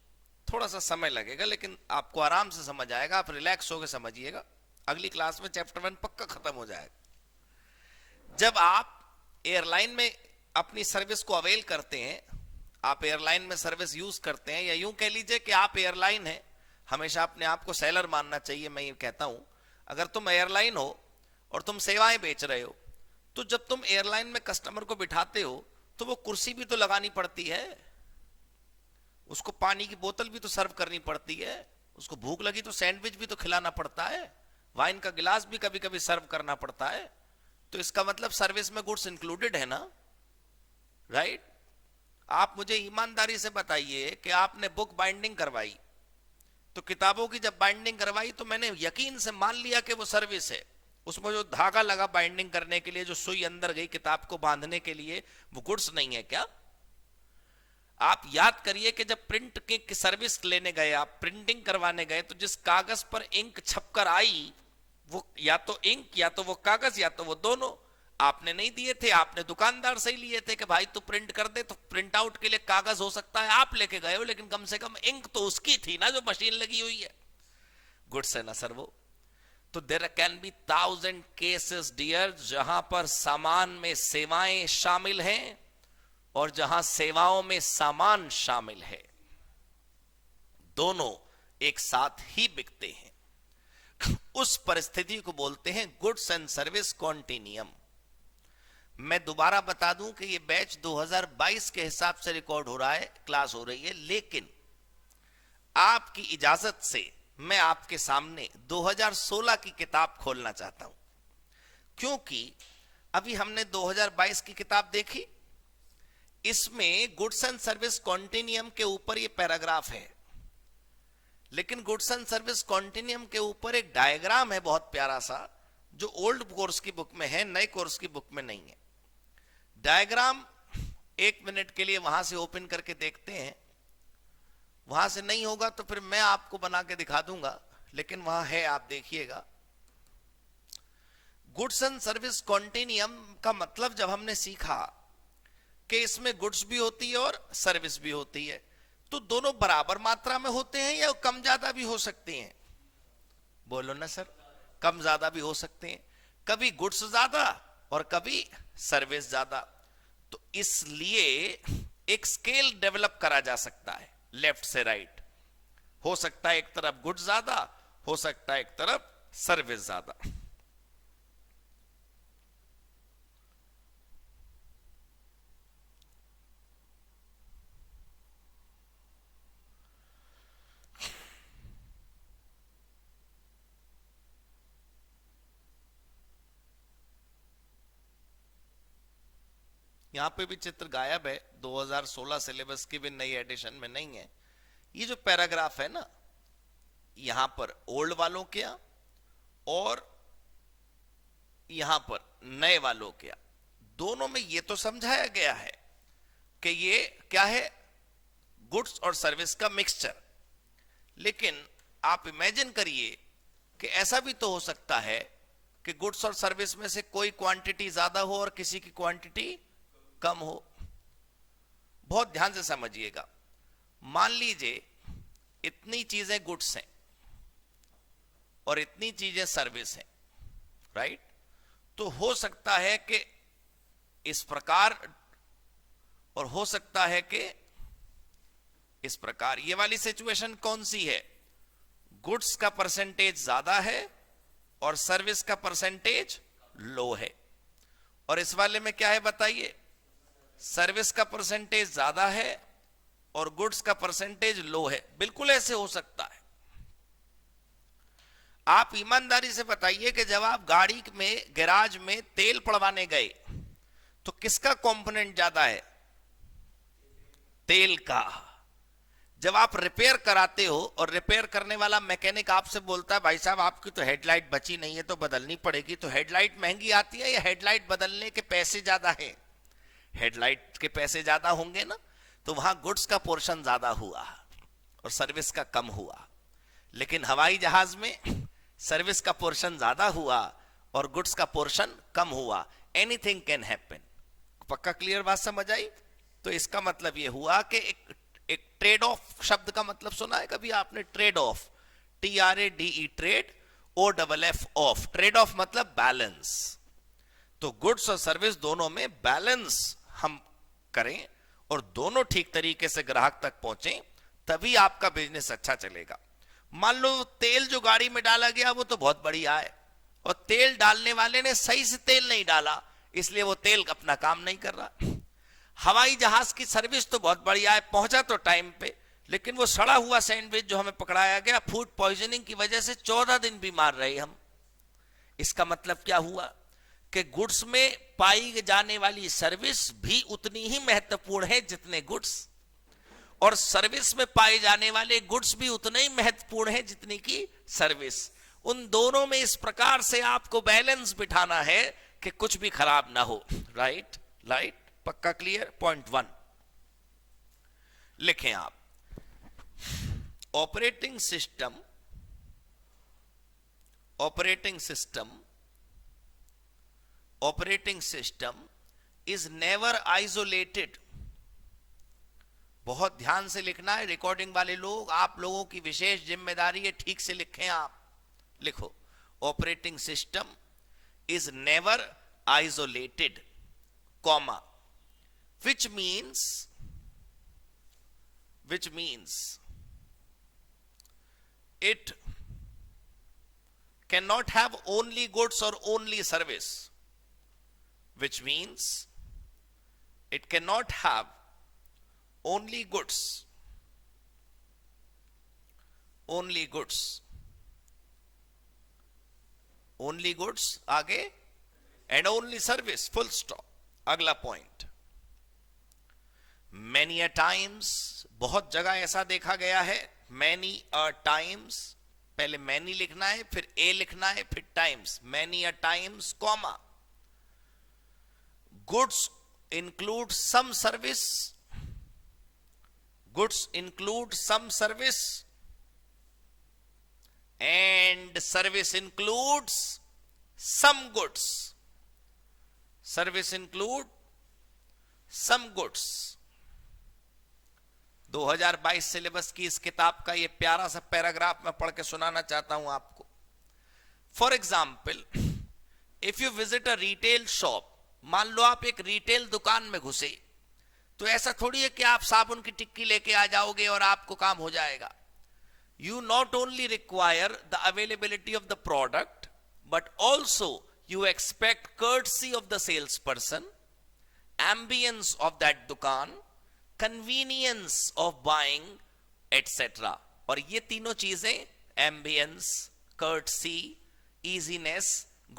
थोड़ा सा समय लगेगा लेकिन आपको आराम से समझ आएगा, आप रिलैक्स होकर समझिएगा। अगली क्लास में चैप्टर 1 पक्का खत्म हो जाएगा। जब आप एयरलाइन में अपनी सर्विस को अवेल करते हैं, आप एयरलाइन में सर्विस यूज करते हैं, या यूं कह लीजिए कि आप एयरलाइन है, हमेशा अपने आप को सेलर मानना चाहिए। मैं ये कहता हूं, अगर तुम एयरलाइन हो और तुम सेवाएं बेच रहे हो, तो जब तुम एयरलाइन में कस्टमर को बिठाते हो तो वो कुर्सी भी तो लगानी पड़ती है, उसको पानी की बोतल भी तो सर्व करनी पड़ती है, उसको भूख लगी तो सैंडविच भी तो खिलाना पड़ता है, वाइन का गिलास भी कभी कभी सर्व करना पड़ता है। तो इसका मतलब सर्विस में गुड्स इंक्लूडेड है ना, राइट? आप मुझे ईमानदारी से बताइए कि आपने बुक बाइंडिंग करवाई, तो किताबों की जब बाइंडिंग करवाई तो मैंने यकीन से मान लिया कि वो सर्विस है। उसमें जो धागा लगा बाइंडिंग करने के लिए, जो सुई अंदर गई किताब को बांधने के लिए, वो गुड्स नहीं है क्या? आप याद करिए कि जब प्रिंट की सर्विस लेने गए, आप प्रिंटिंग करवाने गए, तो जिस कागज पर इंक छपकर आई, वो या तो इंक या तो वो कागज या तो वो दोनों आपने नहीं दिए थे, आपने दुकानदार से ही लिए थे कि भाई तू प्रिंट कर दे। तो प्रिंट आउट के लिए कागज हो सकता है आप लेके गए हो, लेकिन कम से कम इंक तो उसकी थी ना जो मशीन लगी हुई है। गुड्स है ना सर वो। तो there can be 1000 cases dear, जहां पर सामान में सेवाएं शामिल हैं और जहां सेवाओं में सामान शामिल है, दोनों एक साथ ही बिकते हैं। उस परिस्थिति को बोलते हैं गुड्स एंड सर्विस कॉन्टिनियम। मैं दोबारा बता दूं कि ये बैच 2022 के हिसाब से रिकॉर्ड हो रहा है, क्लास हो रही है, लेकिन आपकी इजाजत से मैं आपके सामने 2016 की किताब खोलना चाहता हूं, क्योंकि अभी हमने 2022 की किताब देखी। इसमें गुड्स एंड सर्विस कॉन्टिनियम के ऊपर ये पैराग्राफ है लेकिन गुड्स एंड सर्विस कॉन्टिन्यूम के ऊपर एक डायग्राम है बहुत प्यारा सा, जो ओल्ड कोर्स की बुक में है, नए कोर्स की बुक में नहीं है। डायग्राम 1 मिनट के लिए वहां से ओपन करके देखते हैं। वहां से नहीं होगा तो फिर मैं आपको बना के दिखा दूंगा, लेकिन वहां है, आप देखिएगा। गुड्स एंड सर्विस कॉन्टिन्यूम का मतलब जब हमने सीखा कि इसमें गुड्स भी होती है और सर्विस भी होती है, तो दोनों बराबर मात्रा में होते हैं या कम ज्यादा भी हो सकते हैं? बोलो ना सर, कम ज्यादा भी हो सकते हैं, कभी गुड्स ज्यादा और कभी सर्विस ज्यादा। तो इसलिए एक स्केल डेवलप करा जा सकता है, लेफ्ट से राइट। हो सकता है एक तरफ गुड्स ज्यादा, हो सकता है एक तरफ सर्विस ज्यादा। यहां पे भी चित्र गायब है, 2016 सिलेबस की भी नई एडिशन में नहीं है। ये जो पैराग्राफ है ना, यहां पर ओल्ड वालों क्या और यहां पर नए वालों क्या, दोनों में ये तो समझाया गया है कि ये क्या है, गुड्स और सर्विस का मिक्सचर। लेकिन आप इमेजिन करिए कि ऐसा भी तो हो सकता है कि गुड्स और सर्विस में से कोई क्वांटिटी ज्यादा हो और किसी की क्वांटिटी कम हो। बहुत ध्यान से समझिएगा। मान लीजिए इतनी चीजें गुड्स हैं और इतनी चीजें सर्विस हैं, राइट? तो हो सकता है कि इस प्रकार और हो सकता है कि इस प्रकार। ये वाली सिचुएशन कौन सी है? गुड्स का परसेंटेज ज्यादा है और सर्विस का परसेंटेज लो है। और इस वाले में क्या है बताइए? सर्विस का परसेंटेज ज्यादा है और गुड्स का परसेंटेज लो है। बिल्कुल ऐसे हो सकता है। आप ईमानदारी से बताइए कि जब आप गाड़ी में गैराज में तेल पड़वाने गए तो किसका कंपोनेंट ज्यादा है? तेल का। जब आप रिपेयर कराते हो और रिपेयर करने वाला मैकेनिक आपसे बोलता है भाई साहब आपकी तो हेडलाइट बची नहीं है तो बदलनी पड़ेगी, तो हेडलाइट महंगी आती है या हेडलाइट बदलने के पैसे ज्यादा हैं? हेडलाइट के पैसे ज्यादा होंगे ना, तो वहां गुड्स का पोर्शन ज्यादा हुआ और सर्विस का कम हुआ। लेकिन हवाई जहाज में सर्विस का पोर्शन ज्यादा हुआ और गुड्स का पोर्शन कम हुआ। Anything can happen. पक्का क्लियर बात समझ आई? तो इसका मतलब यह हुआ कि एक ट्रेड ऑफ शब्द का मतलब सुना है कभी आपने? Trade off, TRADE, trade, OFF of. Trade off मतलब बैलेंस। तो गुड्स और सर्विस दोनों में बैलेंस हम करें और दोनों ठीक तरीके से ग्राहक तक पहुंचे, तभी आपका बिजनेस अच्छा चलेगा। मान लो तेल जो गाड़ी में डाला गया वो तो बहुत बढ़िया है और तेल डालने वाले ने सही से तेल नहीं डाला, इसलिए वो तेल अपना काम नहीं कर रहा। हवाई जहाज की सर्विस तो बहुत बढ़िया है, पहुंचा तो टाइम पे, लेकिन वो सड़ा हुआ सैंडविच जो हमें पकड़ाया गया, फूड पॉइजनिंग की वजह से 14 दिन बीमार रहे हम। इसका मतलब क्या हुआ कि गुड्स में पाई जाने वाली सर्विस भी उतनी ही महत्वपूर्ण है जितने गुड्स, और सर्विस में पाए जाने वाले गुड्स भी उतने ही महत्वपूर्ण है जितनी की सर्विस। उन दोनों में इस प्रकार से आपको बैलेंस बिठाना है कि कुछ भी खराब ना हो। राइट? राइट? पक्का क्लियर? पॉइंट 1 लिखें आप। Operating system is never isolated. बहुत ध्यान से लिखना है रिकॉर्डिंग वाले लोग, आप लोगों की विशेष जिम्मेदारी है, ठीक से लिखें आप। लिखो, operating system is never isolated, comma, which means it cannot have only goods or only service, which means it cannot have only goods आगे and only service, full stop। अगला पॉइंट, many a times, बहुत जगह ऐसा देखा गया है, many a times, पहले many लिखना है, फिर ए लिखना है, फिर times, many a times, comma, goods include some service, goods include some service, and service includes some goods, service include some goods। 2022 syllabus की इस किताब का ये प्यारा सा पैराग्राफ मैं पढ़ के सुनाना चाहता हूं आपको। For example, if you visit a retail shop, मान लो आप एक रिटेल दुकान में घुसे, तो ऐसा थोड़ी है कि आप साबुन की टिक्की लेके आ जाओगे और आपको काम हो जाएगा। You not only require the availability of the product, but also you expect courtesy of the salesperson, ambience of that dukan, convenience of buying, etc. और ये तीनों चीजें, ambience, courtesy, easiness,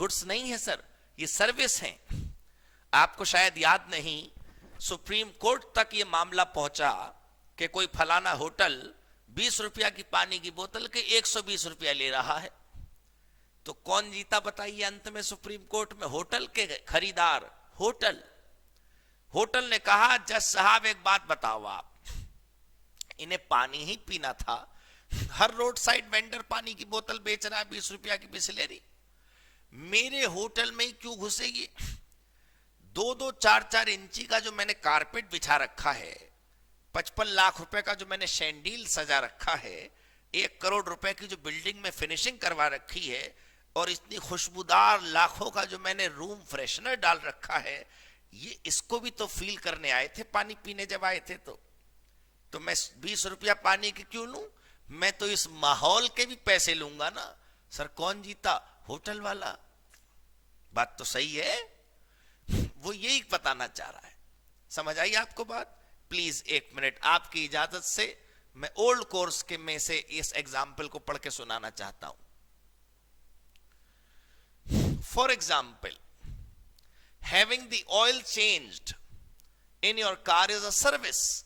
goods नहीं है सर, ये सर्विस हैं। आपको शायद याद नहीं, सुप्रीम कोर्ट तक ये मामला पहुंचा कि कोई फलाना होटल 20 रुपया की पानी की बोतल के 120 रुपया ले रहा है। तो कौन जीता बताइए अंत में सुप्रीम कोर्ट में? होटल के खरीदार। होटल ने कहा, जज साहब एक बात बताओ, आप इन्हें पानी ही पीना था, हर रोड साइड वेंडर पानी की बोतल बेच रहा है 20 रुपया की बिस्लेरी, मेरे होटल में ही क्यों घुसेगी? 2-2, 4-4 इंची का जो मैंने कारपेट बिछा रखा है, 55 लाख रुपए का जो मैंने शैंडील सजा रखा है, 1 करोड़ रुपए की जो बिल्डिंग में फिनिशिंग करवा रखी है, और इतनी खुशबूदार लाखों का जो मैंने रूम फ्रेशनर डाल रखा है, ये इसको भी तो फील करने आए थे पानी पीने जब आए थे। तो मैं 20 रुपया पानी के क्यों लूं? मैं तो इस माहौल के भी पैसे लूंगा ना। सर कौन जीता? होटल वाला। बात तो सही है, वो यही बताना चाह रहा है। समझ आई आपको बात? प्लीज 1 मिनट आपकी इजाजत से मैं ओल्ड कोर्स के में से इस एग्जाम्पल को पढ़ के सुनाना चाहता हूं। For example, having the oil changed in your car is a service,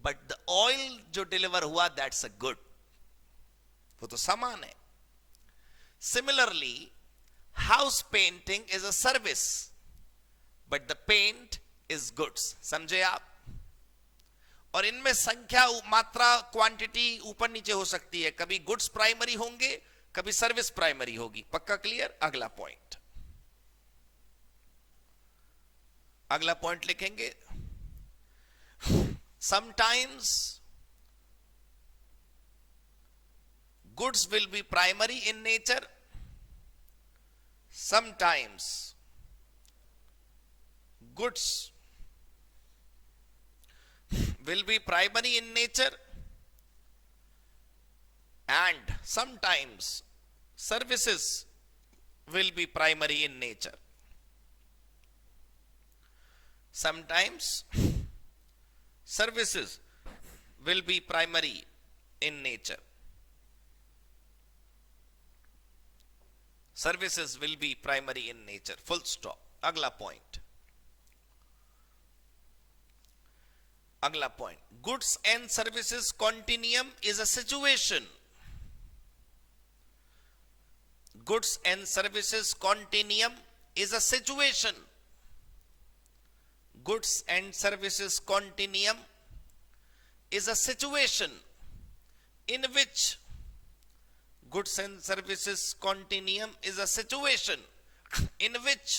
but the oil जो डिलीवर हुआ दैट्स अ गुड, वो तो सामान है। Similarly, house painting is a service, but the paint is goods. समझे आप? और इनमें संख्या, मात्रा, क्वांटिटी ऊपर नीचे हो सकती है, कभी गुड्स प्राइमरी होंगे, कभी सर्विस प्राइमरी होगी। पक्का क्लियर? अगला पॉइंट, अगला पॉइंट लिखेंगे, sometimes goods will be primary in nature, sometimes goods will be primary in nature, and sometimes services will be primary in nature. Sometimes services will be primary in nature. Services will be primary in nature. Full stop. अगला point, अगला point, goods and services continuum is a situation. Goods and services continuum is a situation. Goods and services continuum is a situation in which goods and services continuum is a situation in which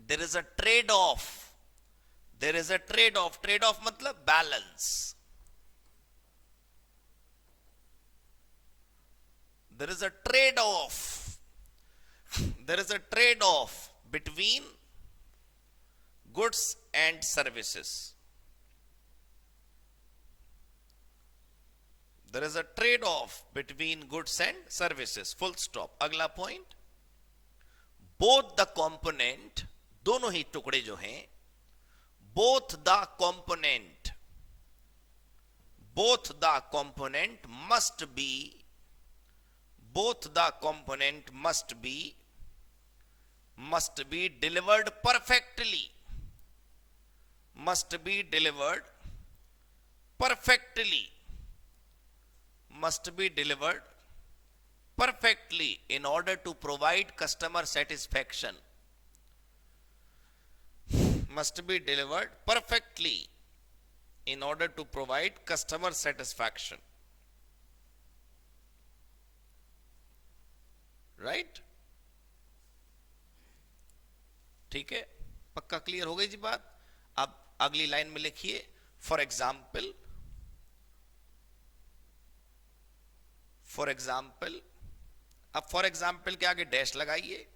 there is a trade off. There is a trade off. Trade off मतलब balance. There is a trade off. There is a trade off between goods and services. There is a trade off between goods and services. Full stop. अगला point, both the component, दोनों ही टुकड़े जो हैं, both the component must be delivered perfectly. Must be delivered perfectly must be delivered perfectly in order to provide customer satisfaction. Must be delivered perfectly in order to provide customer satisfaction. Right? ठीक है, पक्का clear हो गई जी बात। अब अगली line में लिखिए फॉर एग्जाम्पल, अब फॉर एग्जाम्पल के आगे डैश लगाइए।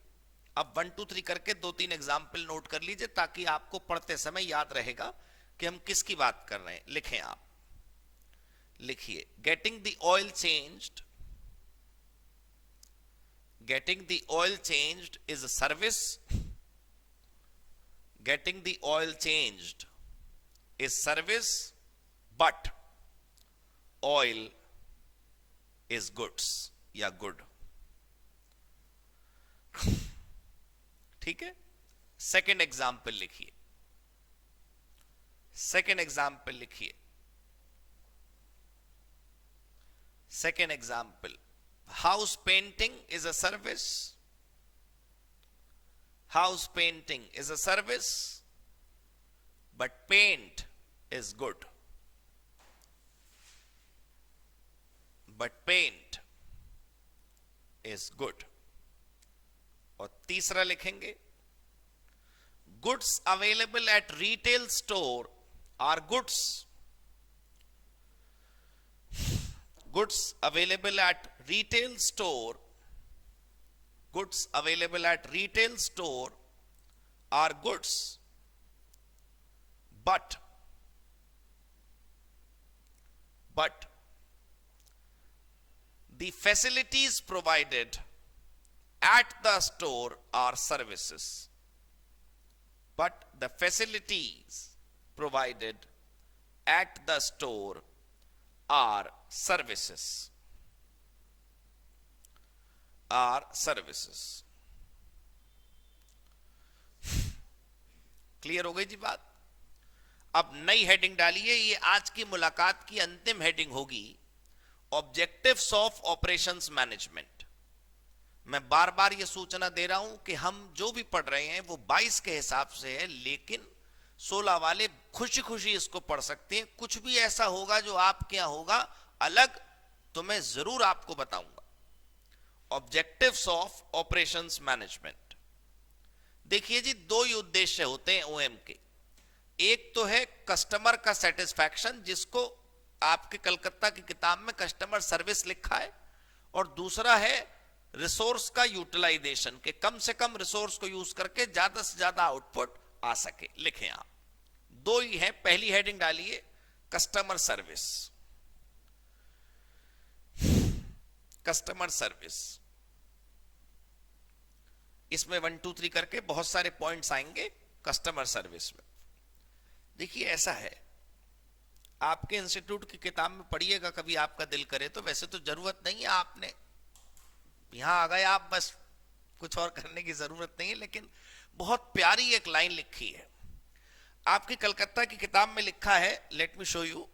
अब 1 2 3 करके 2-3 एग्जाम्पल नोट कर लीजिए ताकि आपको पढ़ते समय याद रहेगा कि हम किसकी बात कर रहे हैं। लिखें आप, लिखिए getting the oil changed, getting the oil changed is a service. Getting the oil changed is service, but oil is goods या good. ठीक है, सेकेंड एग्जाम्पल लिखिए, सेकेंड एग्जाम्पल लिखिए, second example, house painting is a service. House painting is a service, but paint is good. But paint is good. और तीसरा लिखेंगे goods available at retail store are goods. Goods available at retail store, goods available at retail store are goods, but the facilities provided at the store are services. But the facilities provided at the store are services. Are services. Clear हो गई जी बात। अब नई heading डालिए, ये आज की मुलाकात की अंतिम हेडिंग होगी, ऑब्जेक्टिव्स ऑफ ऑपरेशंस मैनेजमेंट। मैं बार बार ये सूचना दे रहा हूं कि हम जो भी पढ़ रहे हैं वो 22 के हिसाब से है, लेकिन 16 वाले खुशी खुशी इसको पढ़ सकते हैं। कुछ भी ऐसा होगा जो आपके यहां होगा अलग, तो मैं जरूर आपको बताऊंगा। Objectives of operations management. देखिए जी, दो ही उद्देश्य होते हैं ओएम के। एक तो है कस्टमर का सेटिस्फैक्शन, जिसको आपके कलकत्ता की किताब में कस्टमर सर्विस लिखा है, और दूसरा है रिसोर्स का यूटिलाइजेशन, के कम से कम रिसोर्स को यूज करके ज्यादा से ज्यादा आउटपुट आ सके। लिखें आप, दो ही है। पहली हेडिंग डालिए कस्टमर सर्विस, कस्टमर सर्विस। इसमें 1 2 3 करके बहुत सारे पॉइंट्स आएंगे कस्टमर सर्विस में। देखिए ऐसा है, आपके इंस्टीट्यूट की किताब में पढ़िएगा कभी आपका दिल करे तो। वैसे तो जरूरत नहीं है, आपने यहां आ गए आप, बस कुछ और करने की जरूरत नहीं है, लेकिन बहुत प्यारी एक लाइन लिखी है आपकी कलकत्ता की किताब में। लिखा है, लेट मी शो यू।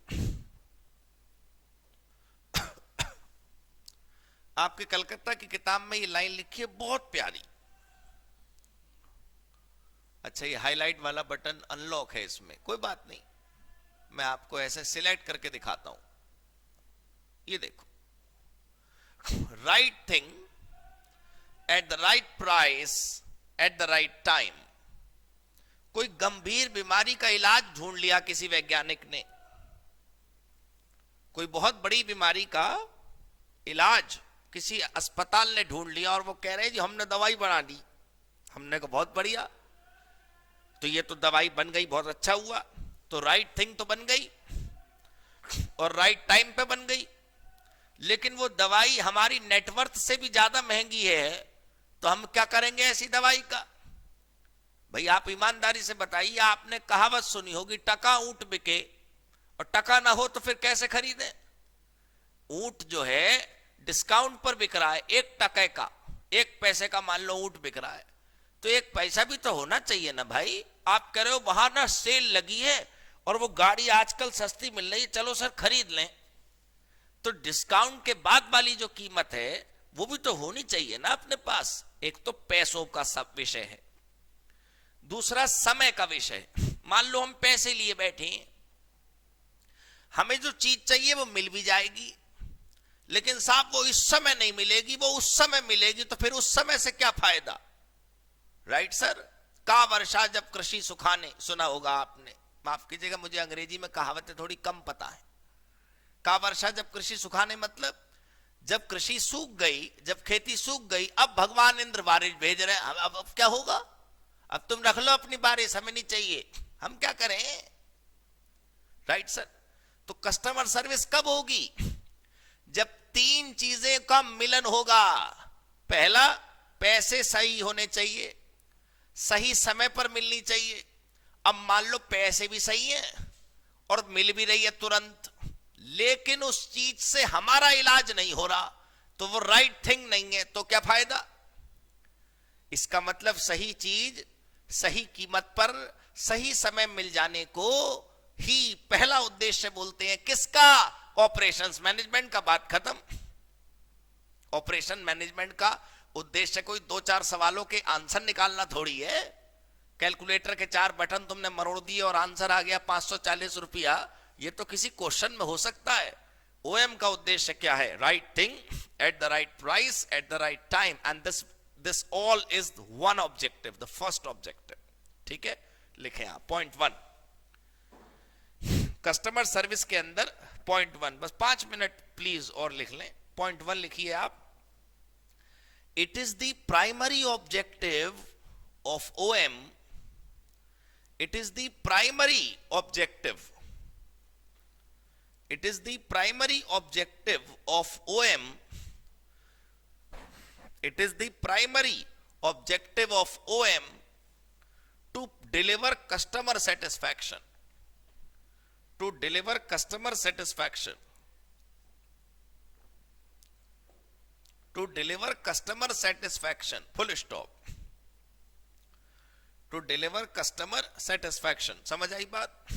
आपके कलकत्ता की किताब में ये लाइन लिखी है, बहुत प्यारी। अच्छा, ये हाईलाइट वाला बटन अनलॉक है इसमें, कोई बात नहीं, मैं आपको ऐसे सिलेक्ट करके दिखाता हूं। ये देखो, right thing at the right price at the right time. कोई गंभीर बीमारी का इलाज ढूंढ लिया किसी वैज्ञानिक ने, कोई बहुत बड़ी बीमारी का इलाज किसी अस्पताल ने ढूंढ लिया, और वो कह रहे हैं जी हमने दवाई बना दी। हमने कहा बहुत बढ़िया, तो ये तो दवाई बन गई, बहुत अच्छा हुआ। तो राइट थिंग तो बन गई और राइट टाइम पे बन गई, लेकिन वो दवाई हमारी नेटवर्थ से भी ज्यादा महंगी है, तो हम क्या करेंगे ऐसी दवाई का? भाई आप ईमानदारी से बताइए, आपने कहावत सुनी होगी, टका ऊंट बिके, और टका ना हो तो फिर कैसे खरीदे? ऊंट जो है डिस्काउंट पर बिक रहा है, 1 टके का, 1 पैसे का मान लो ऊंट बिक रहा है, तो 1 पैसा भी तो होना चाहिए ना भाई। आप कह रहे हो वहां ना सेल लगी है और वो गाड़ी आजकल सस्ती मिल रही है, चलो सर खरीद लें, तो डिस्काउंट के बाद वाली जो कीमत है वो भी तो होनी चाहिए ना अपने पास। एक तो पैसों का सब विषय है, दूसरा समय का विषय। मान लो हम पैसे लिए बैठे हैं, हमें जो चीज चाहिए वो मिल भी जाएगी, लेकिन साहब वो इस समय नहीं मिलेगी, वो उस समय मिलेगी, तो फिर उस समय से क्या फायदा। Right sir. का वर्षा जब कृषि सुखाने, सुना होगा आपने, माफ कीजिएगा मुझे अंग्रेजी में कहावतें थोड़ी कम पता है। का वर्षा जब कृषि सुखाने मतलब जब कृषि सूख गई, जब खेती सूख गई, अब भगवान इंद्र बारिश भेज रहे हैं। अब क्या होगा, अब तुम रख लो अपनी बारिश, हमें नहीं चाहिए, हम क्या करें। Right sir. तो कस्टमर सर्विस कब होगी, जब तीन चीजें का मिलन होगा। पहला, पैसे सही होने चाहिए, सही समय पर मिलनी चाहिए। अब मान लो पैसे भी सही हैं और मिल भी रही है तुरंत, लेकिन उस चीज से हमारा इलाज नहीं हो रहा, तो वो राइट थिंग नहीं है, तो क्या फायदा। इसका मतलब सही चीज सही कीमत पर सही समय मिल जाने को ही पहला उद्देश्य बोलते हैं। किसका, ऑपरेशंस मैनेजमेंट का। बात खत्म। ऑपरेशन मैनेजमेंट का उद्देश्य कोई दो चार सवालों के आंसर निकालना थोड़ी है। कैलकुलेटर के 4 बटन तुमने मरोड़ दिए और आंसर आ गया 540 रुपया, ये तो किसी क्वेश्चन में हो सकता है। ओएम का उद्देश्य क्या है, right thing at the right price at the right time, and this all is one objective, the first objective. ठीक है, लिखें आप पॉइंट 1 कस्टमर सर्विस के अंदर। पॉइंट 1 बस 5 मिनट प्लीज और लिख लें। पॉइंट 1 लिखिए आप। It is the primary objective of OM, it is the primary objective, it is the primary objective of OM, it is the primary objective of OM to deliver customer satisfaction, to deliver customer satisfaction, to deliver customer satisfaction, full stop, to deliver customer satisfaction। समझ आई बात।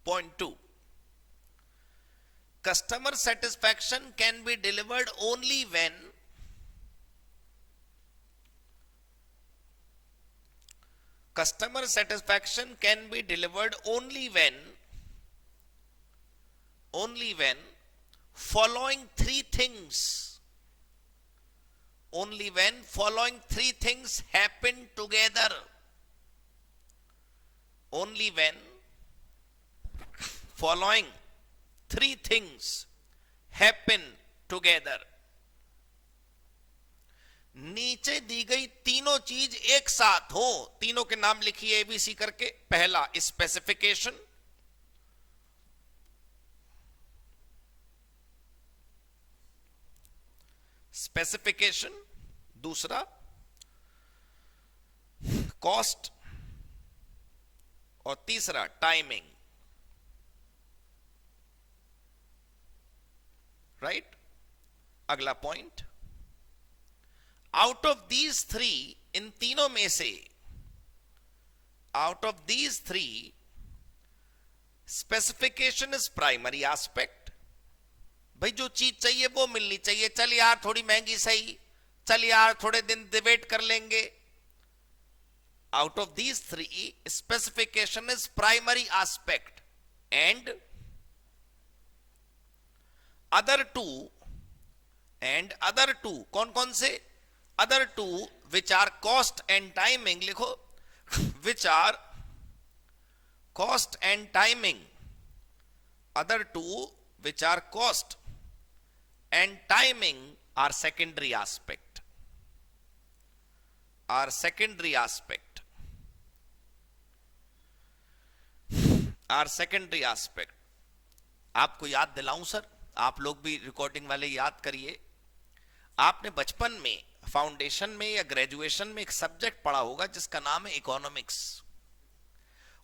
Point 2, customer satisfaction can be delivered only when customer satisfaction can be delivered only when following 3 things, only when following 3 things happen together, only when following 3 things happen together। नीचे दी गई तीनों चीज एक साथ हो। तीनों के नाम लिखिए एबीसी करके। पहला, स्पेसिफिकेशन, स्पेसिफिकेशन, दूसरा कॉस्ट, और तीसरा टाइमिंग। राइट। अगला पॉइंट, आउट ऑफ दीज 3, इन तीनों में से, out of these 3 specification is primary aspect. भाई जो चीज चाहिए वो मिलनी चाहिए। चल यार थोड़ी महंगी सही, चल यार थोड़े दिन डिबेट कर लेंगे। Out of these 3, specification is primary aspect, and other two कौन से, other two which are cost and timing, लिखो, which are cost and timing, other two which are cost and timing are secondary aspect, are secondary aspect, are secondary aspect। आपको याद दिलाऊं sir, आप लोग भी recording वाले याद करिए। आपने बचपन में फाउंडेशन में या ग्रेजुएशन में एक सब्जेक्ट पढ़ा होगा जिसका नाम है इकोनॉमिक्स,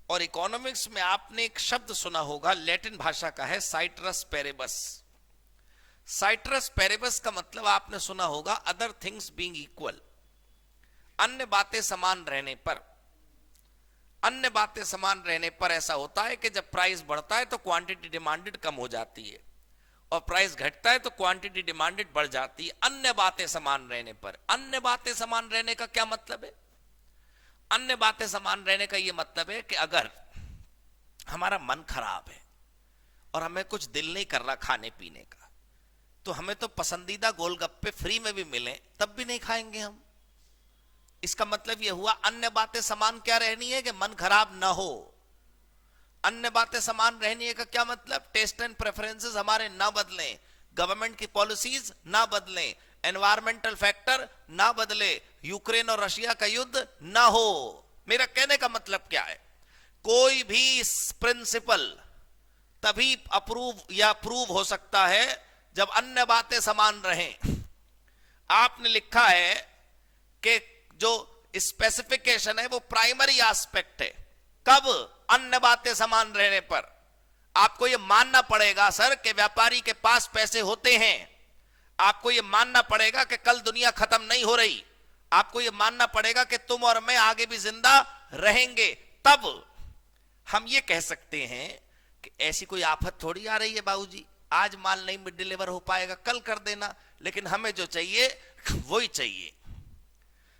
और इकोनॉमिक्स में आपने एक शब्द सुना होगा, लैटिन भाषा का है, साइट्रस पेरेबस। साइट्रस पेरेबस का मतलब आपने सुना होगा अदर थिंग्स बीइंग इक्वल, अन्य बातें समान रहने पर। अन्य बातें समान रहने पर ऐसा होता है कि जब प्राइस बढ़ता है तो क्वांटिटी डिमांडेड कम हो जाती है और प्राइस घटता है तो क्वांटिटी डिमांडेड बढ़ जाती है, अन्य बातें समान रहने पर। अन्य बातें समान रहने का क्या मतलब है? अन्य बातें समान रहने का यह मतलब है कि अगर हमारा मन खराब है और हमें कुछ दिल नहीं कर रहा खाने पीने का, तो हमें तो पसंदीदा गोलगप्पे फ्री में भी मिले तब भी नहीं खाएंगे हम। इसका मतलब यह हुआ अन्य बातें समान क्या रहनी है कि मन खराब ना हो। अन्य बातें समान रहनी है का क्या मतलब? टेस्ट एंड प्रेफरेंसेस हमारे ना बदलें, गवर्नमेंट की पॉलिसीज ना बदलें, एनवायरमेंटल फैक्टर ना बदले, यूक्रेन और रशिया का युद्ध ना हो। मेरा कहने का मतलब क्या है? कोई भी प्रिंसिपल तभी अप्रूव या प्रूव हो सकता है जब अन्य बातें समान रहें। आपने लिखा है कि जो स्पेसिफिकेशन है वो प्राइमरी एस्पेक्ट है। कब? अन्य बातें समान रहने पर। आपको यह मानना पड़ेगा सर कि व्यापारी के पास पैसे होते हैं, आपको यह मानना पड़ेगा कि कल दुनिया खत्म नहीं हो रही, आपको यह मानना पड़ेगा कि तुम और मैं आगे भी जिंदा रहेंगे। तब हम यह कह सकते हैं कि ऐसी कोई आफत थोड़ी आ रही है बाबूजी, आज माल नहीं डिलीवर हो पाएगा, कल कर देना, लेकिन हमें जो चाहिए वही चाहिए।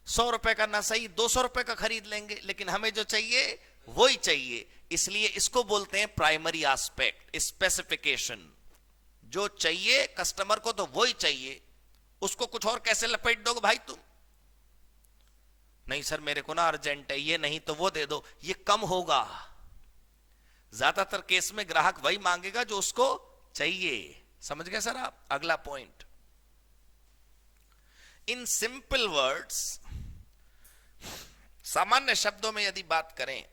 100 रुपए का ना सही 200 रुपए का खरीद लेंगे, लेकिन हमें जो चाहिए वही चाहिए। इसलिए इसको बोलते हैं प्राइमरी एस्पेक्ट, स्पेसिफिकेशन। जो चाहिए कस्टमर को तो वही चाहिए, उसको कुछ और कैसे लपेट दोगे भाई तुम? नहीं सर मेरे को ना अर्जेंट है, ये नहीं तो वो दे दो, ये कम होगा। ज्यादातर केस में ग्राहक वही मांगेगा जो उसको चाहिए। समझ गए सर आप? अगला पॉइंट, इन सिंपल वर्ड्स, सामान्य शब्दों में यदि बात करें,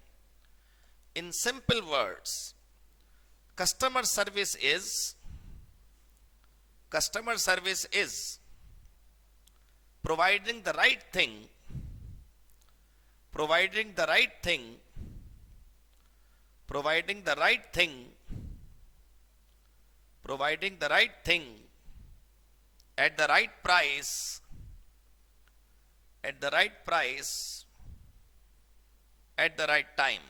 in simple words, customer service is providing the right thing, providing the right thing, providing the right thing, providing the right thing at the right price, at the right price, at the right time,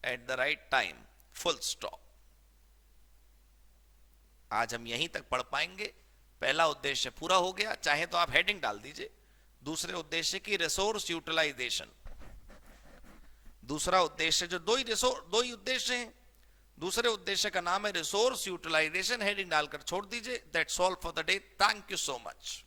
at the right time, full stop। आज हम यहीं तक पढ़ पाएंगे। पहला उद्देश्य पूरा हो गया, चाहे तो आप हेडिंग डाल दीजिए। दूसरे उद्देश्य की रिसोर्स यूटिलाइजेशन, दूसरा उद्देश्य, जो दो ही उद्देश्य हैं, दूसरे उद्देश्य का नाम है रिसोर्स यूटिलाइजेशन। हेडिंग डालकर छोड़ दीजिए। That's all for the day. Thank you so much.